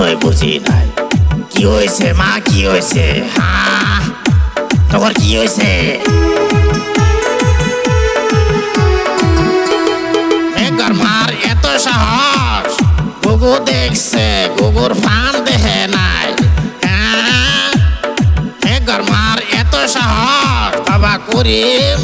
কিছুই বুঝি নাই। কি হয়েছে মা, কি হয়েছে? হ্যাঁ, তোমার কি হয়েছে? মার এত সাহস, গুগু দেখছে, গুগুর ফান দেখে নাই। হ্যাঁ, মার এত সাহস, বাবা করিম